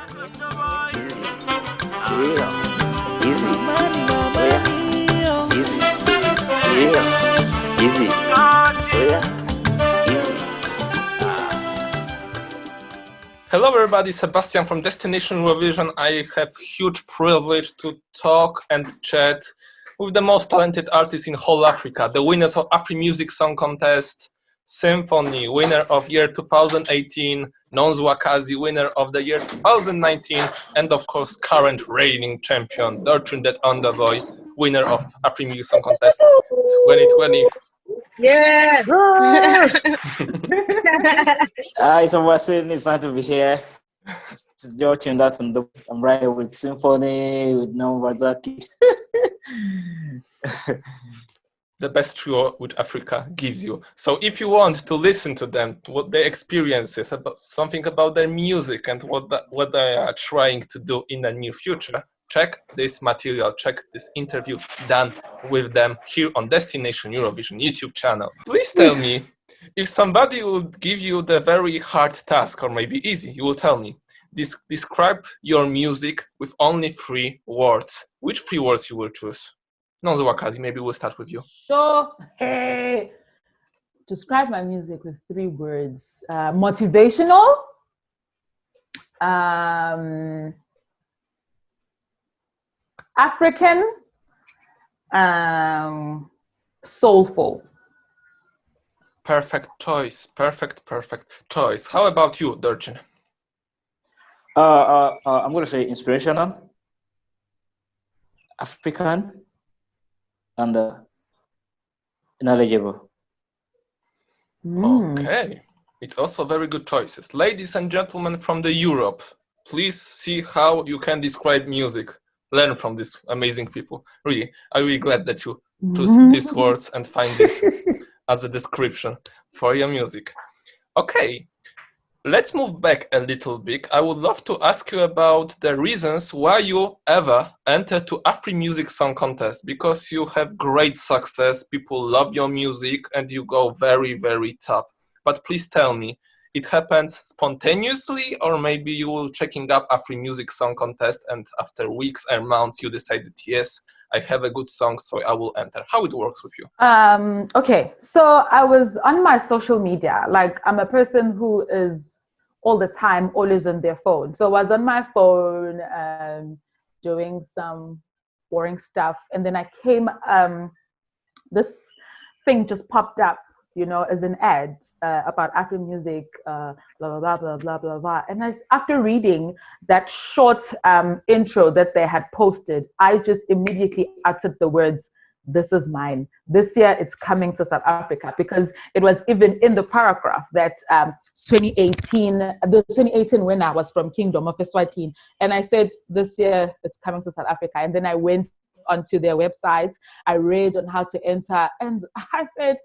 Hello everybody, Sebastian from Destination Eurovision. I have huge privilege to talk and chat with the most talented artists in whole Africa, the winners of AfriMusic Song Contest, Symphony, winner of year 2018, Nonzwakazi, winner of the year 2019, and of course current reigning champion, Dortmundet Underboy, winner of AfriMusic Song Contest 2020. Yeah. Hi, it's Sebastian. It's nice to be here. It's Dortmundet Underboy. I'm right here with Symphony, with Nonzwakazi. The best trio which Africa gives you. So if you want to listen to them, what their experiences, about something about their music and what they are trying to do in the near future, check this material, check this interview done with them here on Destination Eurovision YouTube channel. Please tell me, if somebody would give you the very hard task, or maybe easy, you will tell me, describe your music with only 3 words. Which 3 words you will choose? Nonzwakazi, maybe we'll start with you. So, hey, describe my music with 3 words. Motivational, African, soulful. Perfect choice. Perfect choice. How about you, Dortmund? I'm going to say inspirational, African, and knowledgeable. Okay, it's also very good choices. Ladies and gentlemen from the Europe, please see how you can describe music. Learn from these amazing people. Really, I'm really glad that you choose these words and find this as a description for your music. Okay, let's move back a little bit. I would love to ask you about the reasons why you ever entered to AfriMusic Song Contest, because you have great success, people love your music, and you go very, very top. But please tell me, it happens spontaneously, or maybe you will checking up AfriMusic Song Contest and after weeks and months you decided, yes, I have a good song, so I will enter. How it works with you? Okay, so I was on my social media. Like, I'm a person who is all the time, always on their phone. So I was on my phone doing some boring stuff. And then I came, this thing just popped up, you know, as an ad about AfriMusic, blah, blah, blah, blah, blah, blah, blah. And after reading that short intro that they had posted, I just immediately uttered the words, "This is mine. This year it's coming to South Africa," because it was even in the paragraph that the 2018 winner was from Kingdom of eSwatini. And I said, this year it's coming to South Africa. And then I went onto their website. I read on how to enter. And I said,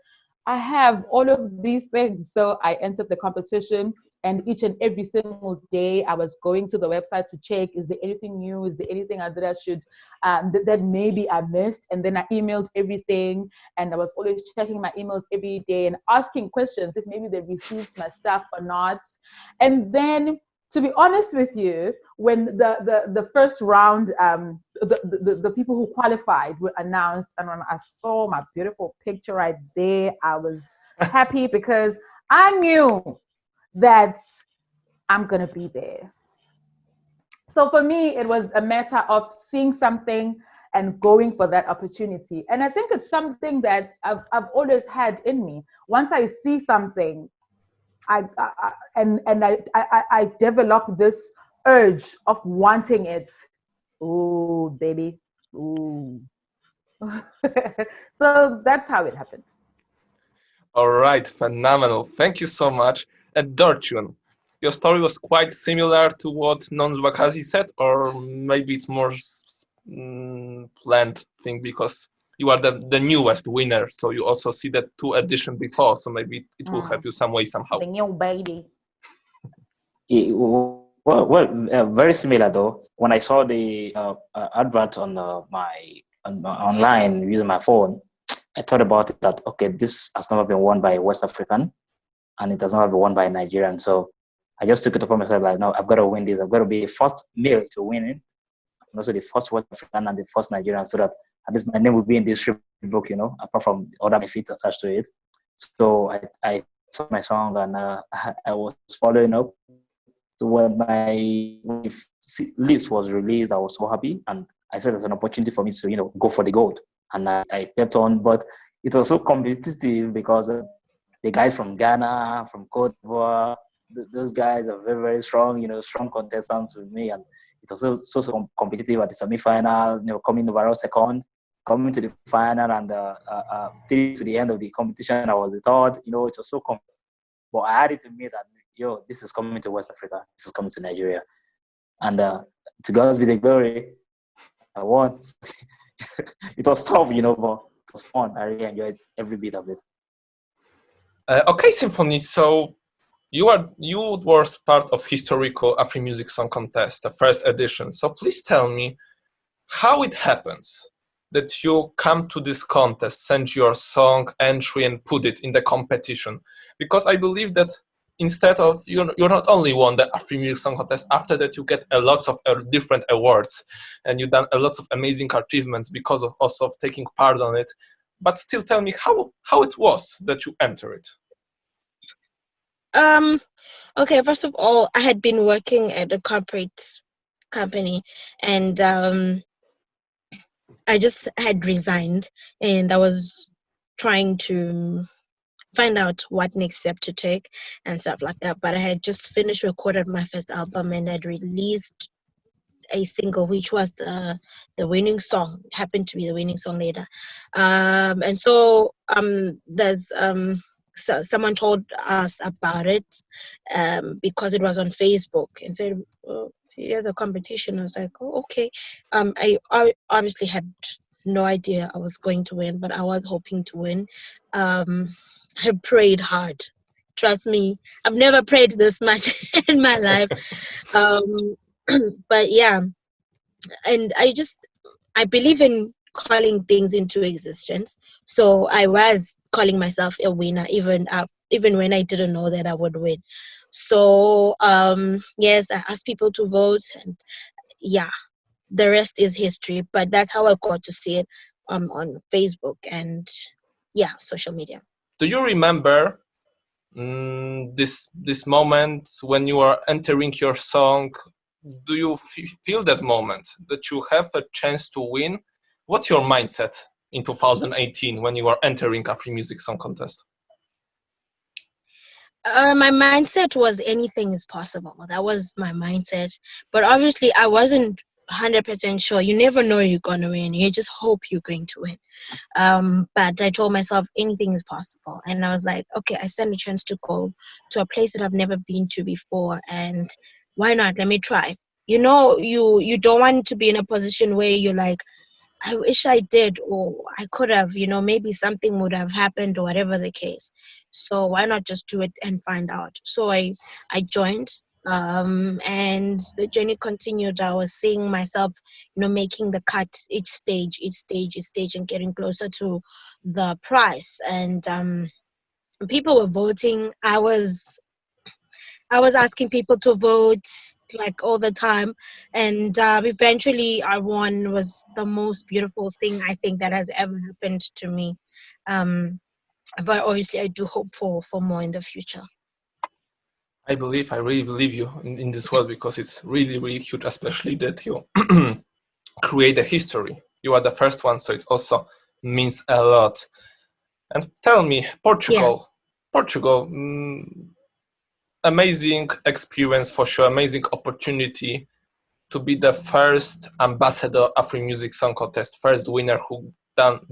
I have all of these things. So I entered the competition. And each and every single day, I was going to the website to check, is there anything new? Is there anything that I should, that maybe I missed? And then I emailed everything. And I was always checking my emails every day and asking questions if maybe they received my stuff or not. And then, to be honest with you, when the first round, the people who qualified were announced, and when I saw my beautiful picture right there, I was happy because I knew that I'm gonna be there. So for me, it was a matter of seeing something and going for that opportunity. And I think it's something that I've always had in me. Once I see something, I develop this urge of wanting it. Ooh, baby. Ooh. So that's how it happened. All right, phenomenal. Thank you so much. And Dortmund, your story was quite similar to what Nonzwakazi said, or maybe it's more planned thing because you are the newest winner, so you also see that 2 editions before, so maybe it will help you some way, somehow. The new baby. Very similar though. When I saw the advert on online using my phone, I thought about it that, okay, this has never been won by a West African, and it has never been won by a Nigerian. So I just took it upon myself like, no, I've got to win this. I've got to be the first male to win it, and also the first West African and the first Nigerian, so that at least my name will be in this history book, apart from other benefits attached to it. So I saw my song, and I was following up. So when my list was released, I was so happy, and I said it's an opportunity for me to, go for the gold. And I kept on, but it was so competitive because the guys from Ghana, from Cote d'Ivoire, those guys are very, very strong, strong contestants with me. And it was so competitive at the semi-final, coming overall second, coming to the final, and to the end of the competition, I was the third. It was so competitive. But I had it in me that, this is coming to West Africa, this is coming to Nigeria. And to God be the glory, I won. It was tough, but it was fun. I really enjoyed every bit of it. Okay, Symphony. So you were part of historical AfriMusic Song Contest, the first edition. So please tell me how it happens that you come to this contest, send your song entry, and put it in the competition. Because I believe that instead of you're not only won the AfriMusic Song Contest, after that you get a lot of different awards, and you've done a lot of amazing achievements because of also of taking part on it. But still, tell me how it was that you enter it. Okay, first of all, I had been working at a corporate company, and I just had resigned, and I was trying to find out what next step to take and stuff like that. But I had just finished recorded my first album, and I'd released a single, which was the winning song. It happened to be the winning song later. And so there's so someone told us about it because it was on Facebook, and said, oh, here's a competition. I was like, oh, okay. I obviously had no idea I was going to win, but I was hoping to win. I prayed hard. Trust me, I've never prayed this much in my life. But yeah, and I believe in calling things into existence. So I was calling myself a winner, even when I didn't know that I would win. So yes, I asked people to vote, and yeah, the rest is history. But that's how I got to see it on Facebook and social media. Do you remember this moment when you are entering your song? Do you feel that moment that you have a chance to win? What's your mindset in 2018 when you are entering AfriMusic Song Contest? My mindset was anything is possible. That was my mindset. But obviously, I wasn't 100% sure. You never know you're going to win. You just hope you're going to win. But I told myself anything is possible. And I was like, okay, I stand a chance to go to a place that I've never been to before. And why not? Let me try. You don't want to be in a position where you're like, I wish I did, or I could have, maybe something would have happened, or whatever the case. So why not just do it and find out? So I joined, and the journey continued. I was seeing myself, making the cut each stage, and getting closer to the prize. And people were voting. I was asking people to vote like all the time, and eventually I won. Was the most beautiful thing I think that has ever happened to me. But obviously I do hope for more in the future. I really believe you in this world, because it's really, really huge, especially that you create a history. You are the first one, so it also means a lot. And tell me, Portugal, amazing experience for sure, amazing opportunity to be the first ambassador of AfriMusic Song Contest, first winner who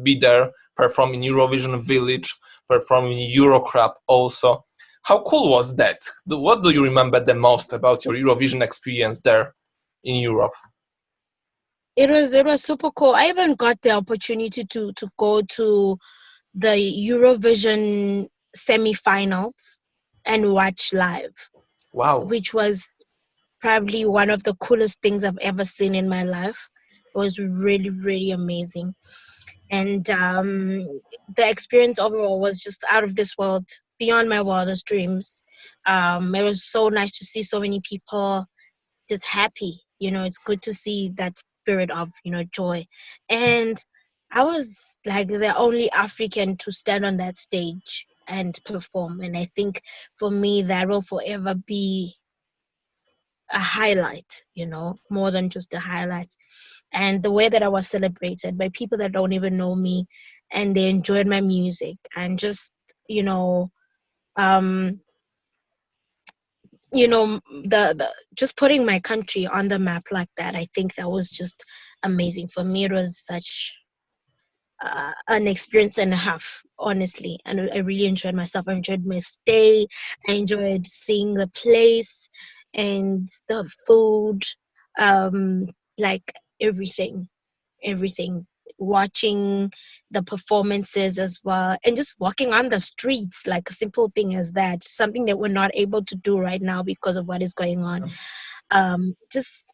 be there, perform in Eurovision Village, perform in Eurocrap also. How cool was that? What do you remember the most about your Eurovision experience there in Europe? It was super cool. I even got the opportunity to go to the Eurovision semi-finals and watch live. Wow. Which was probably one of the coolest things I've ever seen in my life. It was really, really amazing. And the experience overall was just out of this world, beyond my wildest dreams. It was so nice to see so many people just happy. It's good to see that spirit of joy. And I was like the only African to stand on that stage and perform, and I think for me that will forever be a highlight, more than just a highlight. And the way that I was celebrated by people that don't even know me, and they enjoyed my music, and just um the just putting my country on the map like that, I think that was just amazing. For me, it was such an experience and a half, honestly, and I really enjoyed myself. I enjoyed my stay. I enjoyed seeing the place and the food, like everything, watching the performances as well, and just walking on the streets, like a simple thing as that, something that we're not able to do right now because of what is going on. Just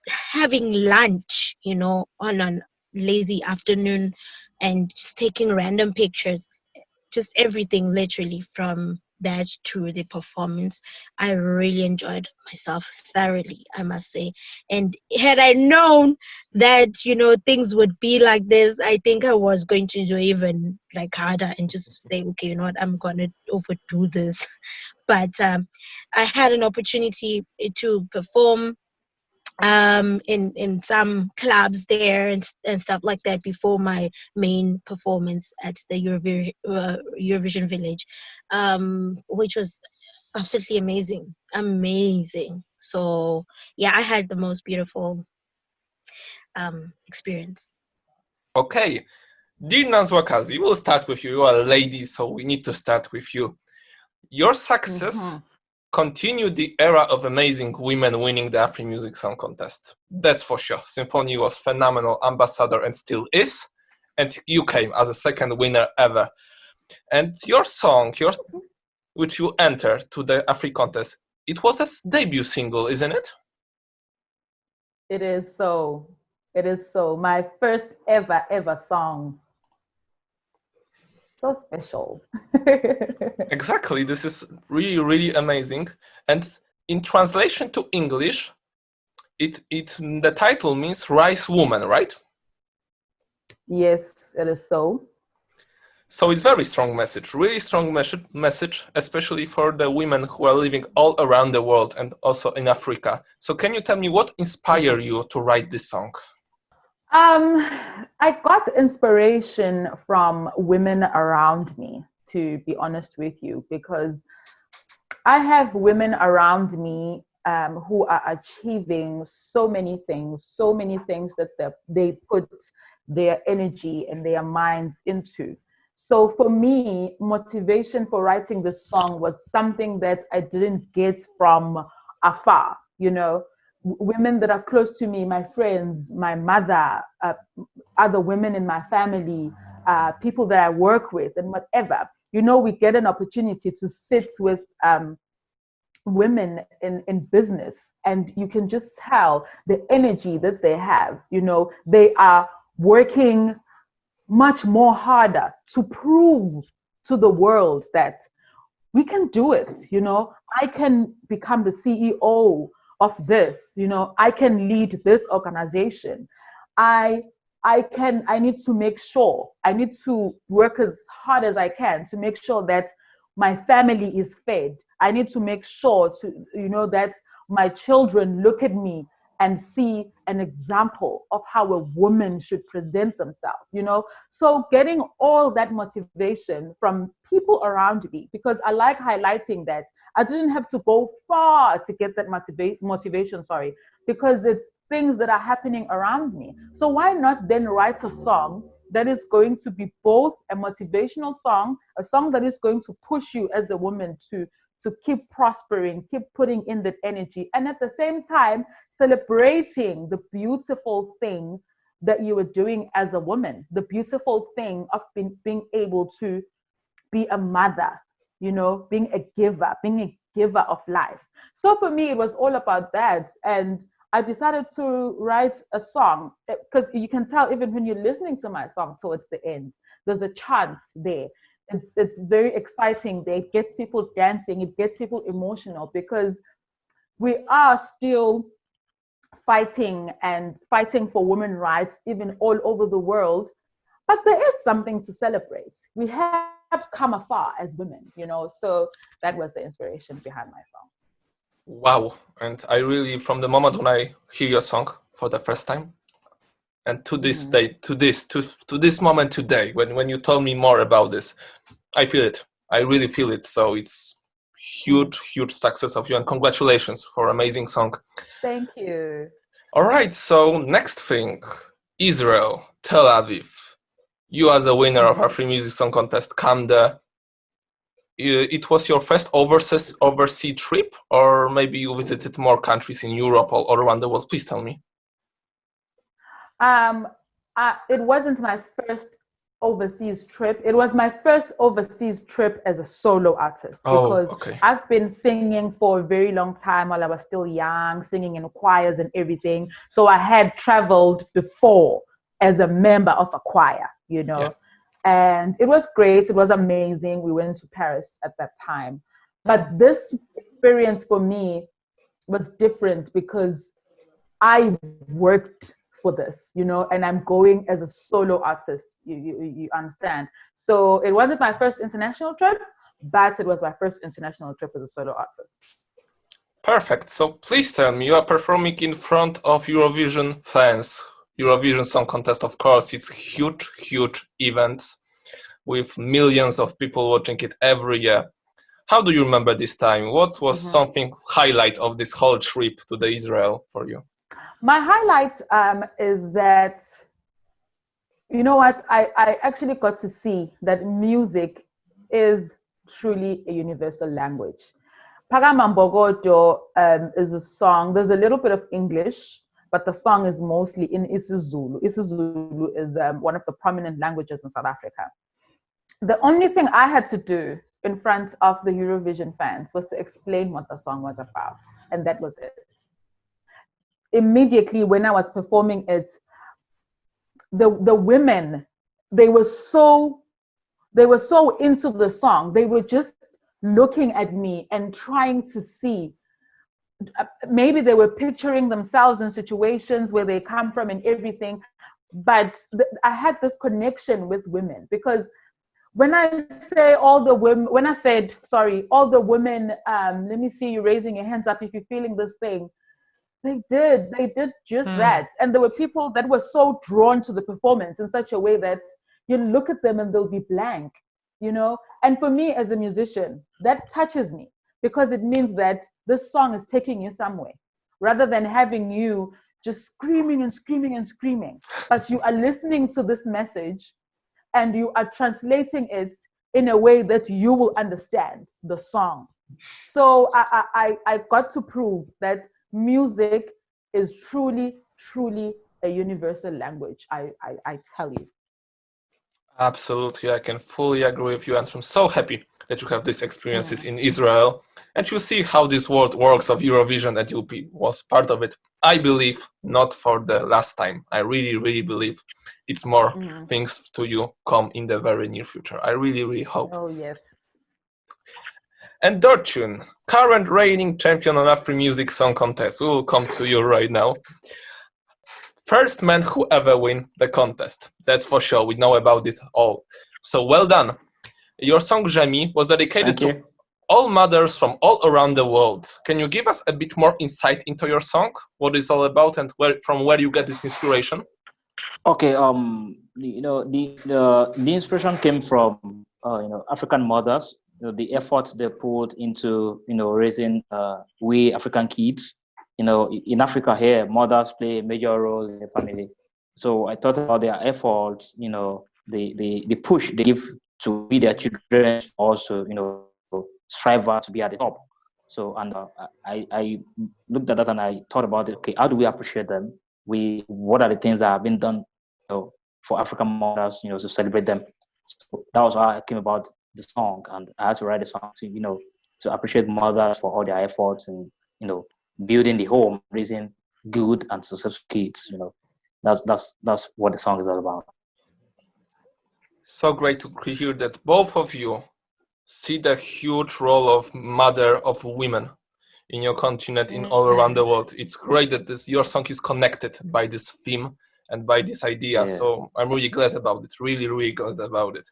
having lunch, on a lazy afternoon, and just taking random pictures, just everything, literally, from that to the performance. I really enjoyed myself thoroughly, I must say. And had I known that things would be like this, I think I was going to enjoy even like harder and just say, okay, you know what, I'm gonna overdo this. But I had an opportunity to perform in some clubs there, and stuff like that, before my main performance at the Eurovision Village, which was absolutely amazing. So yeah, I had the most beautiful experience. Okay, dear Nazwakazi, we'll start with you. You are a lady, so we need to start with you. Your success continued the era of amazing women winning the AfriMusic Song Contest. That's for sure. Symphony was phenomenal ambassador and still is, and you came as a second winner ever. And your song, which you entered to the Afri contest, it was a debut single, isn't it? It is so. It is so. My first ever song. So special. Exactly. This is really amazing. And in translation to English, the title means Rice Woman, right? Yes, it is so. So it's very strong message, really strong message, especially for the women who are living all around the world and also in Africa. So can you tell me what inspired you to write this song? I got inspiration from women around me, to be honest with you, because I have women around me who are achieving so many things that they put their energy and their minds into. So for me, motivation for writing this song was something that I didn't get from afar, women that are close to me, my friends, my mother, other women in my family, people that I work with, and whatever. We get an opportunity to sit with women in business, and you can just tell the energy that they have. They are working much more harder to prove to the world that we can do it. I can become the CEO of this. I can lead this organization. I need to make sure, I need to work as hard as I can to make sure that my family is fed. I need to make sure that my children look at me and see an example of how a woman should present themselves. So getting all that motivation from people around me, because I like highlighting that I didn't have to go far to get that motivation, because it's things that are happening around me. So why not then write a song that is going to be both a motivational song, a song that is going to push you as a woman to keep prospering, keep putting in that energy, and at the same time celebrating the beautiful thing that you were doing as a woman, the beautiful thing of being able to be a mother, being a giver of life. So for me, it was all about that. And I decided to write a song, because you can tell even when you're listening to my song towards the end, there's a chant there. it's very exciting. It gets people dancing. It gets people emotional because we are still fighting for women's rights, even all over the world. But there is something to celebrate. We have come afar as women, so that was the inspiration behind my song. Wow. And I really, from the moment when I hear your song for the first time, and to this day, to this moment today, when you told me more about this, I feel it. I really feel it. So it's huge success of you, and congratulations for amazing song. Thank you. All right. So next thing, Israel, Tel Aviv. You as a winner of AfriMusic Song Contest, come there. It was your first overseas trip, or maybe you visited more countries in Europe or all around the world? Please tell me. It wasn't my first overseas trip. It was my first overseas trip as a solo artist because I've been singing for a very long time while I was still young, singing in choirs and everything. So I had traveled before as a member of a choir, Yeah. And it was great. It was amazing. We went to Paris at that time. But this experience for me was different because I worked for this, and I'm going as a solo artist. You understand? So it wasn't my first international trip, but it was my first international trip as a solo artist. Perfect. So please tell me, you are performing in front of Eurovision fans. Eurovision Song Contest, of course, it's huge event with millions of people watching it every year. How do you remember this time? What was something highlight of this whole trip to the Israel for you? My highlight is that, you know what, I actually got to see that music is truly a universal language. Pagamambogoto is a song. There's a little bit of English, but the song is mostly in isiZulu. isiZulu is one of the prominent languages in South Africa. The only thing I had to do in front of the Eurovision fans was to explain what the song was about, and that was it. Immediately when I was performing it, the women, they were so into the song. They were just looking at me and trying to see. Maybe they were picturing themselves in situations where they come from and everything. But I had this connection with women because when I said all the women, let me see you raising your hands up if you're feeling this thing. They did just that. And there were people that were so drawn to the performance in such a way that you look at them and they'll be blank, And for me as a musician, that touches me because it means that this song is taking you somewhere rather than having you just screaming and screaming and screaming. But you are listening to this message and you are translating it in a way that you will understand the song. So I got to prove that music is truly a universal language. I tell you. Absolutely, I can fully agree with you, and I'm so happy that you have these experiences in Israel, and you see how this world works of Eurovision, and was part of it. I believe not for the last time. I really believe it's more things to you come in the very near future. I really hope. Oh yes. And Dortune, current reigning champion on AfriMusic Song Contest. We will come to you right now. First man who ever win the contest. That's for sure. We know about it all. So well done. Your song Jami was dedicated to all mothers from all around the world. Can you give us a bit more insight into your song? What it's all about and from where you get this inspiration? Okay. The inspiration came from African mothers. The effort they put into raising we African kids. In Africa here, mothers play a major role in the family. So I thought about their efforts, the push they give to be their children, also, strive to be at the top. So, and I looked at that and I thought about it. Okay, how do we appreciate them? What are the things that have been done, for African mothers, to celebrate them? So that was how I came about the song, and I had to write a song to appreciate mothers for all their efforts and building the home, raising good and successful kids. That's what the song is all about. So great to hear that both of you see the huge role of mother of women in your continent, in all around the world. It's great that your song is connected by this theme and by this idea. Yeah. So I'm really glad about it. Really, really glad about it.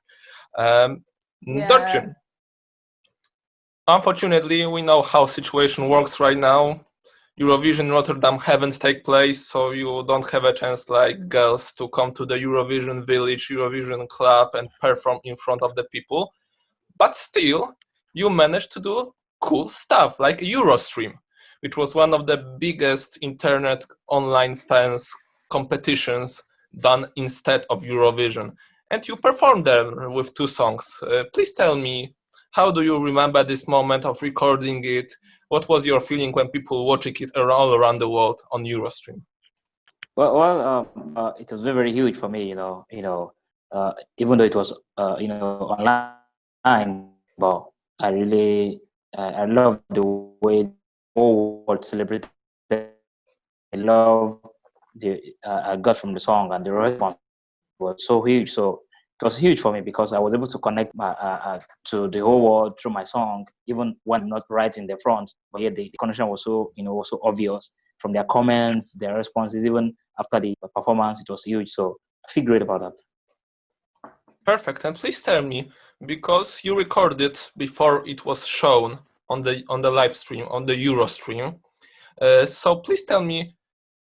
Yeah. Dorchin, unfortunately, we know how situation works right now. Eurovision Rotterdam haven't take place, so you don't have a chance like girls to come to the Eurovision village, Eurovision club and perform in front of the people. But still, you managed to do cool stuff like Eurostream, which was one of the biggest internet online fans competitions done instead of Eurovision. And you performed there with 2 songs. Please tell me, how do you remember this moment of recording it? What was your feeling when people watching it all around the world on Eurostream? It was very, very huge for me. Even though it was online, but I love the way the whole world celebrated. I love the I got from the song, and the response was so huge. So it was huge for me because I was able to connect to the whole world through my song, even when I'm not right in the front. But yet the connection was was so obvious from their comments, their responses, even after the performance. It was huge. So I feel great about that. Perfect. And please tell me, because you recorded before it was shown on the live stream, on the Eurostream. So please tell me,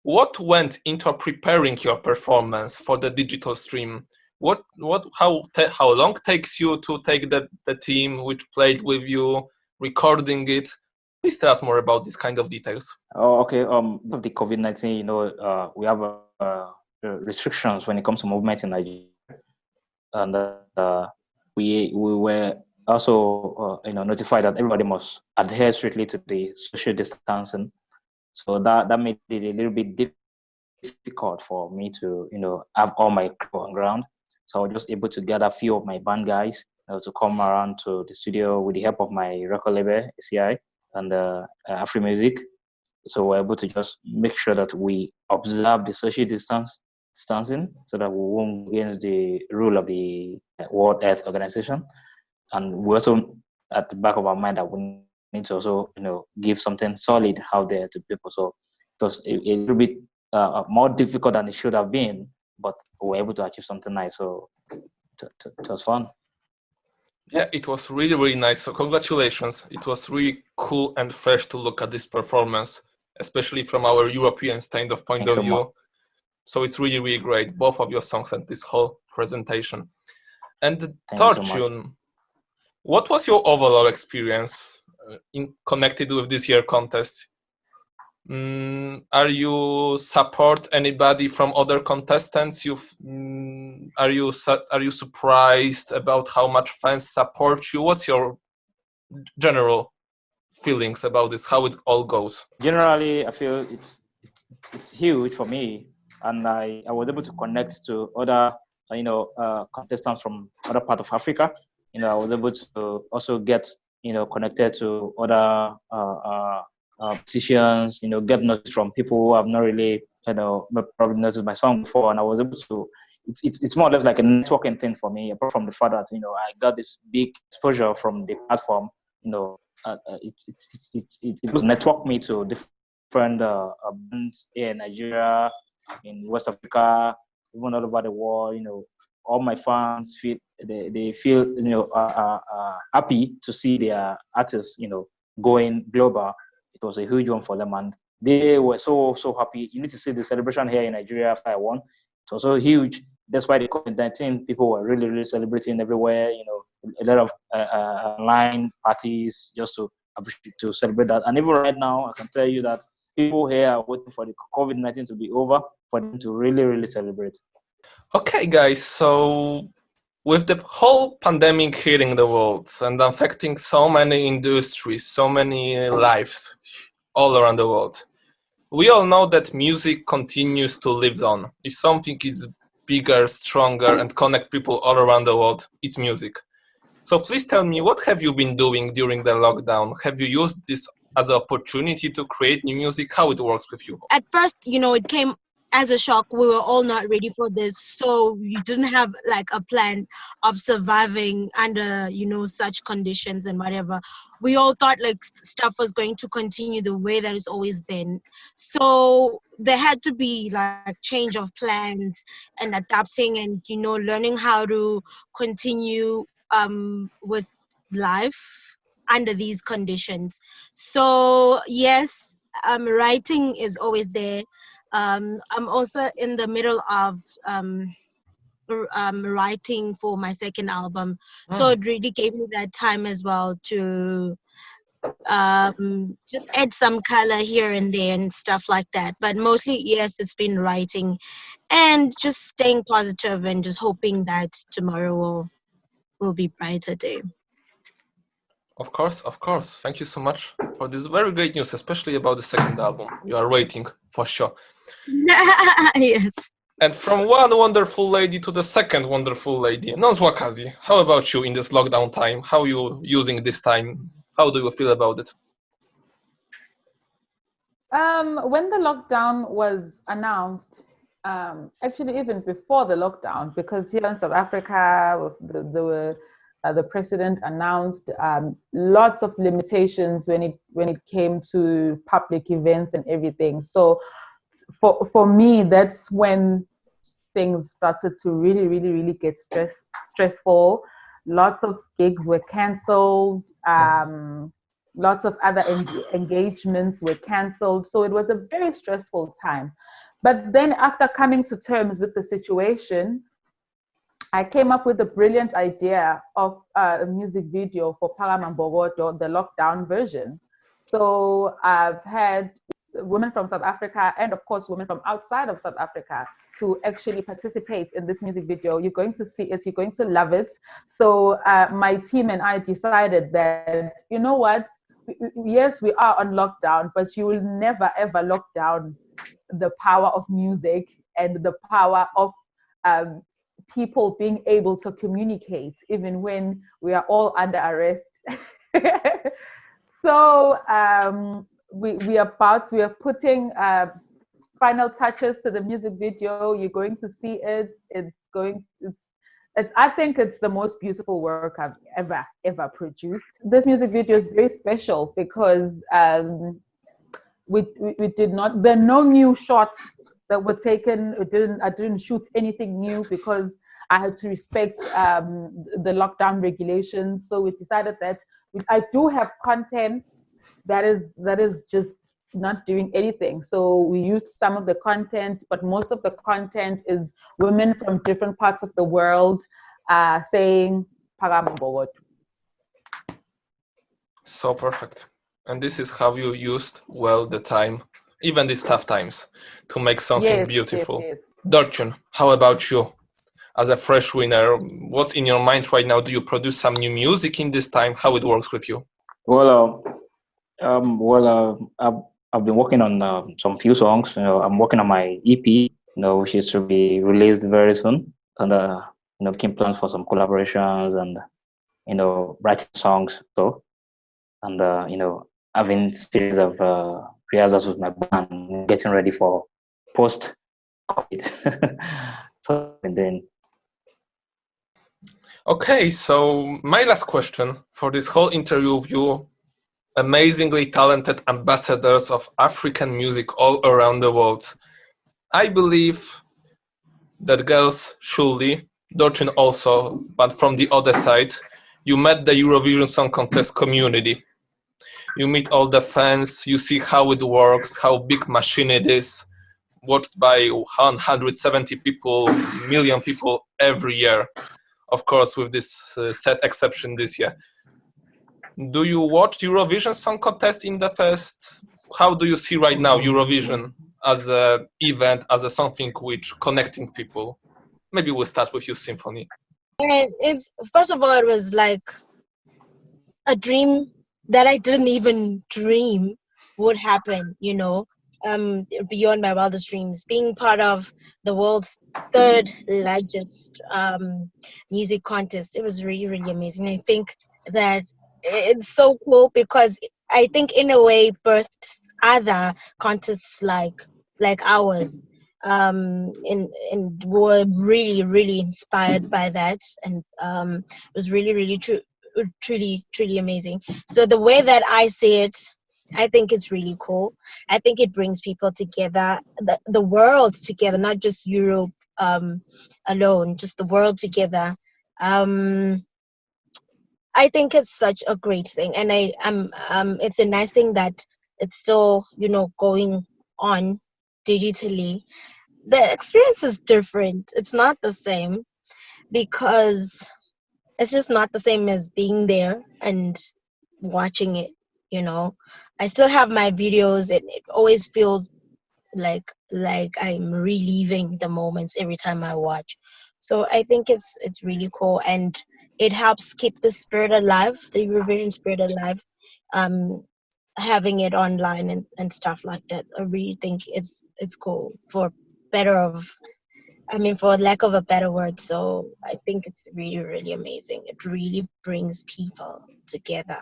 what went into preparing your performance for the digital stream? How long takes you to take the team which played with you, recording it? Please tell us more about this kind of details. Oh, okay. Of the COVID-19, we have restrictions when it comes to movement in Nigeria, and we were also notified that everybody must adhere strictly to the social distancing. So that made it a little bit difficult for me to have all my crew on ground. So I was just able to get a few of my band guys to come around to the studio with the help of my record label ACI and AfriMusic. So we're able to just make sure that we observe the social distancing so that we won't go against the rule of the World Health Organization. And we also, at the back of our mind, that we need to also, give something solid out there to people. So it was a little bit more difficult than it should have been, but we were able to achieve something nice. So it was fun. Yeah, it was really, really nice. So congratulations. It was really cool and fresh to look at this performance, especially from our European standoff point Thanks of so view. much. So it's really, really great, both of your songs and this whole presentation. And Thank you so much. Torchun, what was your overall experience connected with this year contest? Are you support anybody from other contestants? Are you surprised about how much fans support you? What's your general feelings about this? How it all goes? Generally, I feel it's huge for me, and I was able to connect to other contestants from other part of Africa. I was able to also get connected to other musicians. Get noticed from people who have not really probably noticed my song before, and I was able to. It's more or less like a networking thing for me. Apart from the fact that I got this big exposure from the platform. It was network me to different bands here in Nigeria, in West Africa, even all over the world. All my fans feel they feel happy to see their artists going global. It was a huge one for them, and they were so happy. You need to see the celebration here in Nigeria after I won. It was so huge. That's why the COVID-19 people were really, really celebrating everywhere. A lot of online parties just to celebrate that. And even right now, I can tell you that people here are waiting for the COVID-19 to be over for them to really, really celebrate. Okay, guys. So with the whole pandemic hitting the world and affecting so many industries, so many lives all around the world, we all know that music continues to live on. If something is bigger, stronger, and connect people all around the world, it's music. So please tell me, what have you been doing during the lockdown? Have you used this as an opportunity to create new music? How it works with you? At first, it came as a shock, we were all not ready for this. So you didn't have like a plan of surviving under, such conditions and whatever. We all thought like stuff was going to continue the way that it's always been. So there had to be like change of plans and adapting and, learning how to continue with life under these conditions. So yes, writing is always there. I'm also in the middle of writing for my second album, so it really gave me that time as well to just add some color here and there and stuff like that. But mostly, yes, it's been writing and just staying positive and just hoping that tomorrow will be brighter day. Of course, of course. Thank you so much for this very great news, especially about the second album. You are waiting for sure. Yes. And from one wonderful lady to the second wonderful lady, Nozwakazi, how about you in this lockdown time? How are you using this time? How do you feel about it? When the lockdown was announced, actually even before the lockdown, because here in South Africa, the president announced lots of limitations when it came to public events and everything. So for me, that's when things started to really get stressful. Lots of gigs were cancelled. Lots of other engagements were cancelled. So it was a very stressful time. But then after coming to terms with the situation, I came up with a brilliant idea of a music video for Phakama Mbokodo, the lockdown version. So I've had women from South Africa and of course women from outside of South Africa to actually participate in this music video. You're going to see it, you're going to love it. So my team and I decided that, you know what, yes, we are on lockdown, but you will never ever lock down the power of music and the power of people being able to communicate even when we are all under arrest. So we are putting final touches to the music video. You're going to see it. I think it's the most beautiful work I've ever produced. This music video is very special because we did not. There are no new shots that were taken. I didn't shoot anything new because I had to respect the lockdown regulations. So we decided that I do have content that is just not doing anything. So we used some of the content, but most of the content is women from different parts of the world saying Phakama Mbokodo. So perfect. And this is how you used well the time, even these tough times, to make something beautiful. Yes. Dorchun, how about you? As a fresh winner, what's in your mind right now? Do you produce some new music in this time? How it works with you? Well, I've been working on some few songs. I'm working on my EP, which is to be released very soon, and making plans for some collaborations and writing songs. So, and having series of rehearsals with my band, getting ready for post-COVID. So, and then. Okay, so my last question for this whole interview with you, amazingly talented ambassadors of African music all around the world. I believe that girls, surely, Dorchun also, but from the other side, you met the Eurovision Song Contest community. You meet all the fans, you see how it works, how big machine it is, watched by 170 people, million people every year. Of course, with this set exception this year. Do you watch Eurovision Song Contest in the past? How do you see right now Eurovision as an event, as a something which connecting people? Maybe we'll start with you, Symphony. And first of all, it was like a dream that I didn't even dream would happen, beyond my wildest dreams. Being part of the world's third largest music contest, it was really, really amazing. I think that it's so cool because I think in a way birthed other contests like ours. and were really, really inspired by that, and was really, really truly, truly amazing. So the way that I see it, I think it's really cool. I think it brings people together, the world together, not just Europe alone, just the world together. I think it's such a great thing, and it's a nice thing that it's still, going on digitally. The experience is different. It's not the same because it's just not the same as being there and watching it. I still have my videos, and it always feels like I'm reliving the moments every time I watch. So I think it's really cool, and it helps keep the spirit alive, the Eurovision spirit alive. Um, Having it online and stuff like that. I really think it's cool for better of for lack of a better word. So I think it's really, really amazing. It really brings people together.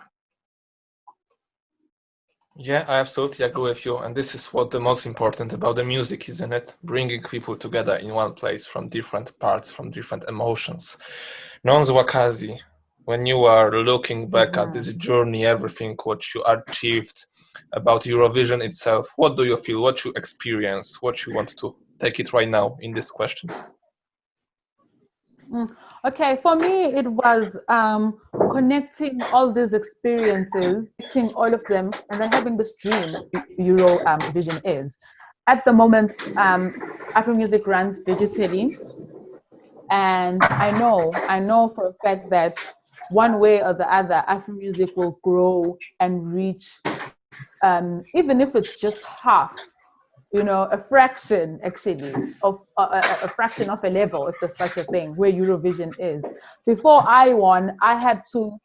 Yeah, I absolutely agree with you. And this is what the most important about the music, isn't it? Bringing people together in one place from different parts, from different emotions. Nonz Wakazi, when you are looking back at this journey, everything what you achieved about Eurovision itself, what do you feel, what you experience, what you want to take it right now in this question? Okay, for me, it was connecting all these experiences, connecting all of them, and then having this dream Eurovision is. At the moment, AfriMusic runs digitally, and I know for a fact that one way or the other, AfriMusic will grow and reach, even if it's just half, a fraction actually of a fraction of a level, if there's such a thing, where Eurovision is. Before I won, I had to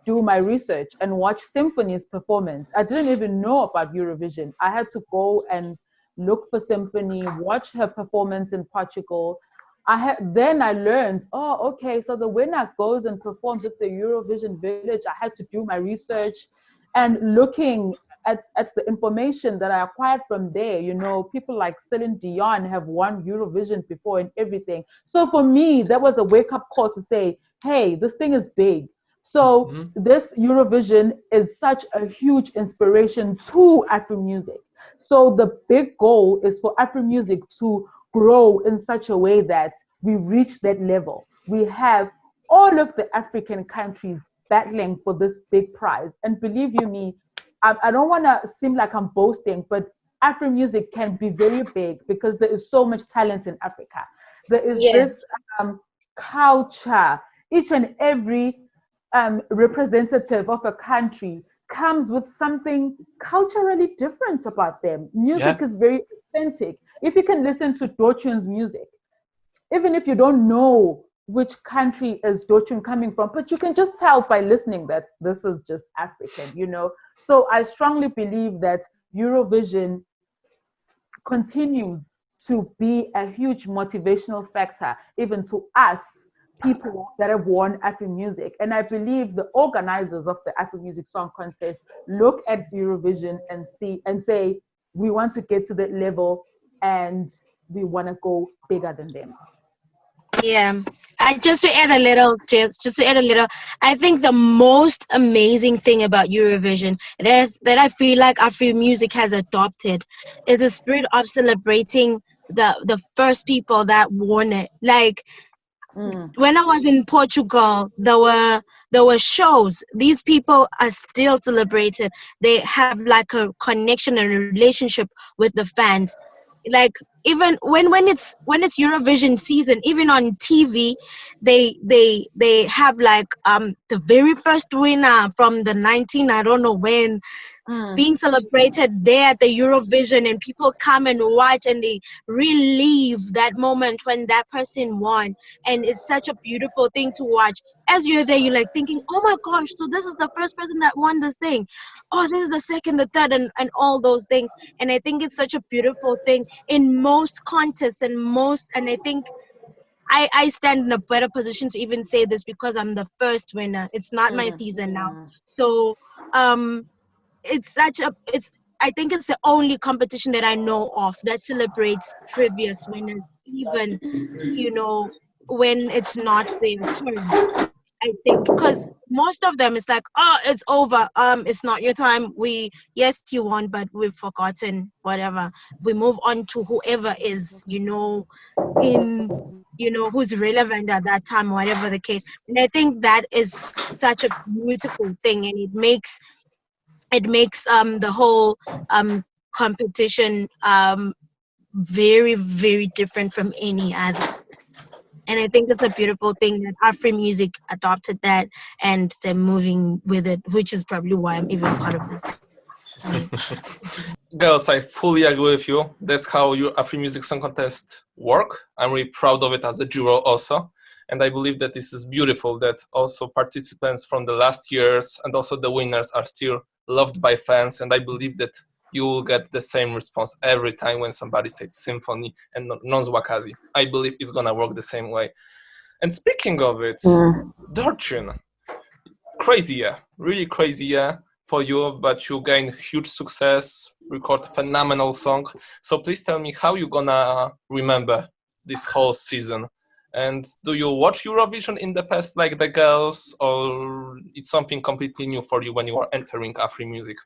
do my research and watch Symphony's performance. I didn't even know about Eurovision. I had to go and look for Symphony, watch her performance in Portugal. Then I learned, oh, okay, so the winner goes and performs at the Eurovision Village. I had to do my research, and looking at the information that I acquired from there, people like Celine Dion have won Eurovision before and everything. So for me, that was a wake-up call to say, hey, this thing is big. So this Eurovision is such a huge inspiration to AfriMusic. So the big goal is for AfriMusic to grow in such a way that we reach that level. We have all of the African countries battling for this big prize. And believe you me, I don't want to seem like I'm boasting, but AfriMusic can be very big because there is so much talent in Africa. There is this culture. Each and every representative of a country comes with something culturally different about them. Music is very authentic. If you can listen to Dochun's music, even if you don't know which country is Dochun coming from, but you can just tell by listening that this is just African, So I strongly believe that Eurovision continues to be a huge motivational factor, even to us, people that have won AfriMusic. And I believe the organizers of the AfriMusic Song Contest look at Eurovision and say, we want to get to that level and we want to go bigger than them. Yeah, just to add a little, I think the most amazing thing about Eurovision that I feel like AfriMusic has adopted is the spirit of celebrating the first people that won it. Like when I was in Portugal, there were shows. These people are still celebrated. They have like a connection and a relationship with the fans. Like even when it's Eurovision season, even on TV, they have like the very first winner from the 19 I don't know when being celebrated there at the Eurovision, and people come and watch and they relive that moment when that person won, and it's such a beautiful thing to watch. As you're there, you're like thinking, oh my gosh, so this is the first person that won this thing, oh this is the second, the third, and all those things. And I think it's such a beautiful thing in most contests and I think I stand in a better position to even say this because I'm the first winner. It's not my season now. So it's I think it's the only competition that I know of that celebrates previous winners, even, when it's not their turn. I think because most of them it's like, oh, it's over. It's not your time. Yes, you won, but we've forgotten whatever. We move on to whoever is, who's relevant at that time, whatever the case. And I think that is such a beautiful thing, and it makes the whole competition very, very different from any other. And I think it's a beautiful thing that AfriMusic adopted that and they're moving with it, which is probably why I'm even part of this. Girls, I fully agree with you. That's how your AfriMusic Song Contest work. I'm really proud of it as a juror also. And I believe that this is beautiful that also participants from the last years and also the winners are still loved by fans. And I believe that you will get the same response every time when somebody says symphony and non-Zwakazi. I believe it's gonna work the same way. And speaking of it, Dorchin, crazy year, really crazy year for you, but you gained huge success, record a phenomenal song. So please tell me how you gonna remember this whole season. And do you watch Eurovision in the past like the girls, or it's something completely new for you when you are entering AfriMusic?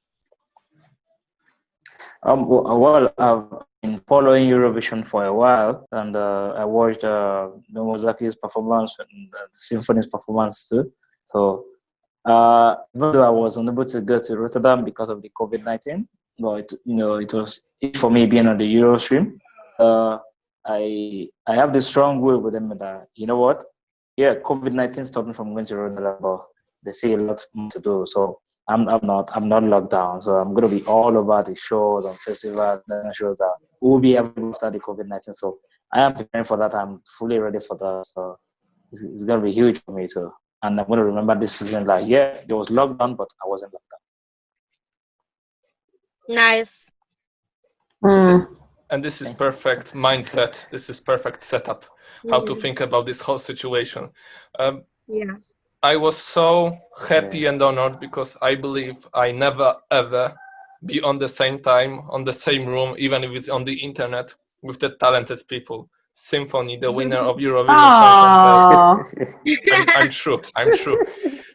Well, I've been following Eurovision for a while, and I watched Mozaki's performance and the Symphony's performance too. So, even though I was unable to go to Rotterdam because of the COVID-19, but it was for me being on the Euro stream. I have this strong will with them that what, yeah, COVID-19 stopped me from going to Rotterdam, but they see a lot more to do. So I'm not locked down. So I'm gonna be all over the shows and festivals and shows that will be available after the COVID-19. So I am preparing for that. I'm fully ready for that. So it's gonna be huge for me too. And I'm gonna remember this season like, yeah, there was lockdown, but I wasn't locked down. Nice. And this is perfect mindset. This is perfect setup. How to think about this whole situation. Yeah. I was so happy and honored because I believe I never ever be on the same time, on the same room, even if it's on the internet, with the talented people. Symphony, the winner of Eurovision Song Contest. I'm true.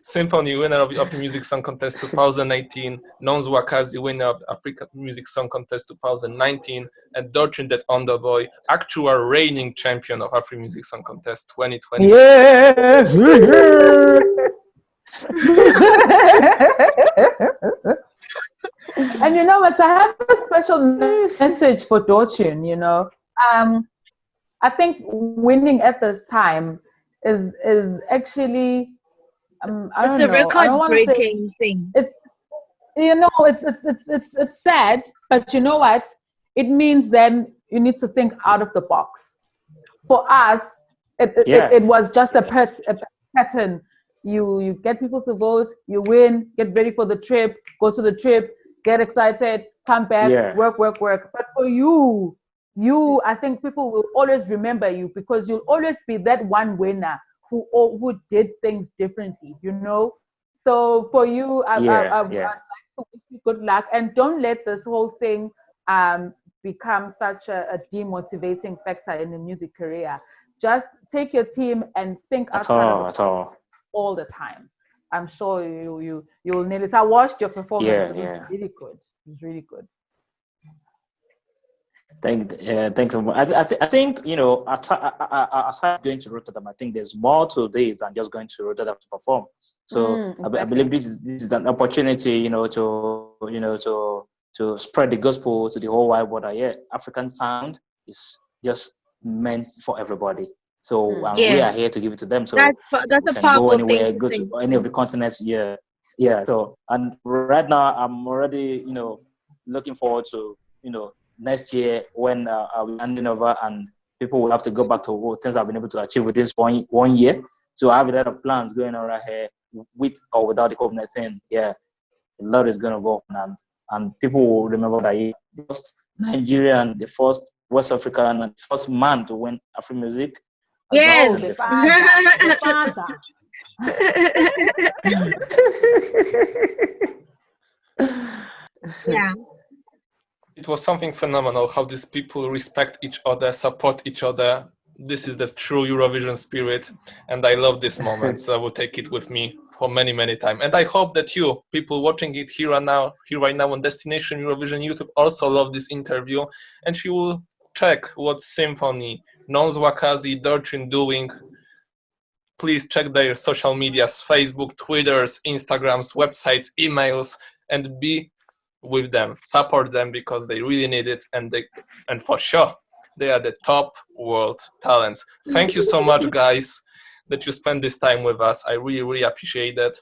Symphony, winner of AfriMusic Song Contest 2018. Non-Zwakazi, winner of Africa Music Song Contest 2019. And Dorchin, that Underboy, actual reigning champion of AfriMusic Song Contest 2020. Yes. And you know what? I have a special message for Dorchin. I think winning at this time is actually It's a record-breaking thing. It's sad, but you know what? It means then you need to think out of the box. For us, it was just a pattern. You get people to vote, you win, get ready for the trip, go to the trip, get excited, come back, work. But for you, I think people will always remember you because you'll always be that one winner who did things differently, So for you, I'd like to wish you good luck, and don't let this whole thing become such a demotivating factor in the music career. Just take your team and think outside all the time. I'm sure you'll nail it. I watched your performance. It was really good. It was really good. Thanks so much. I think aside going to Rotterdam, I think there's more to this than just going to Rotterdam to perform. So exactly. I believe this is an opportunity, to spread the gospel to the whole wide world. African sound is just meant for everybody. So we are here to give it to them. So that's a powerful go anywhere, thing go to any of the continents. Yeah. So and right now I'm already looking forward to next year when we're handing over and people will have to go back to things I've been able to achieve within this one year. So I have a lot of plans going on right here with or without the COVID-19. Yeah, a lot is going to go on and people will remember that the first Nigerian, the first West African, and the first man to win AfriMusic. Yes. The father. Yeah. It was something phenomenal how these people respect each other, support each other. This is the true Eurovision spirit, and I love this moment. So I will take it with me for many, many times. And I hope that you, people watching it here right now on Destination Eurovision YouTube, also love this interview, and you will check what Symphony, Nonswakazi, Dorchin doing. Please check their social medias, Facebook, Twitters, Instagrams, websites, emails, and be with them, support them, because they really need it, and for sure they are the top world talents. Thank you so much, guys, that you spend this time with us. I really, really appreciate it.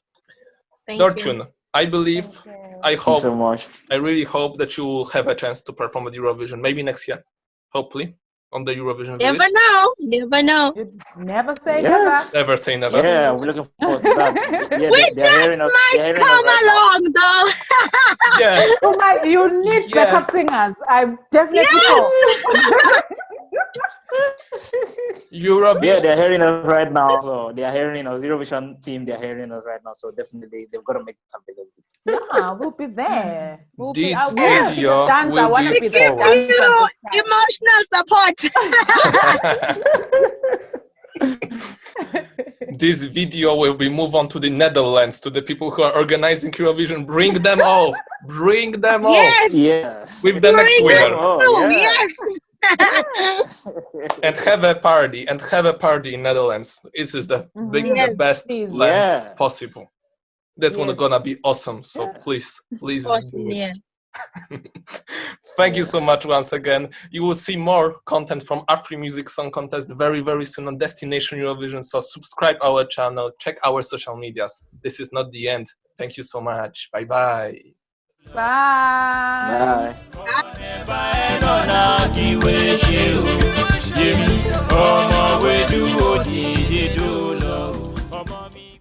Dorchin, I believe, I hope, so much. I really hope that you will have a chance to perform at Eurovision, maybe next year, hopefully, on the Eurovision Never village. know. Never know. Never say never. Never say never. Yeah, we're looking forward to that. Yeah, they're hearing us. They're hearing us Come right now. along, though. Yeah. Oh my, you need backup singers. I'm definitely sure. Eurovision. Yeah, they're hearing us right now. So they are hearing us. Eurovision team, they're hearing us right now. So definitely, they've got to make it available. Yeah, we'll be there. This video will be Give forward. you emotional support. This video will be moved on to the Netherlands, to the people who are organizing Eurovision. Bring them all. Bring them all. Yes. Yeah. With the next winner. Oh, yeah. Yes. And have a party. In Netherlands. This is the the best plan possible. That's gonna be awesome. So please do it. Yeah. Thank you so much once again. You will see more content from AfriMusic Song Contest very, very soon on Destination Eurovision. So subscribe our channel, check our social medias. This is not the end. Thank you so much. Bye-bye. Bye. Bye.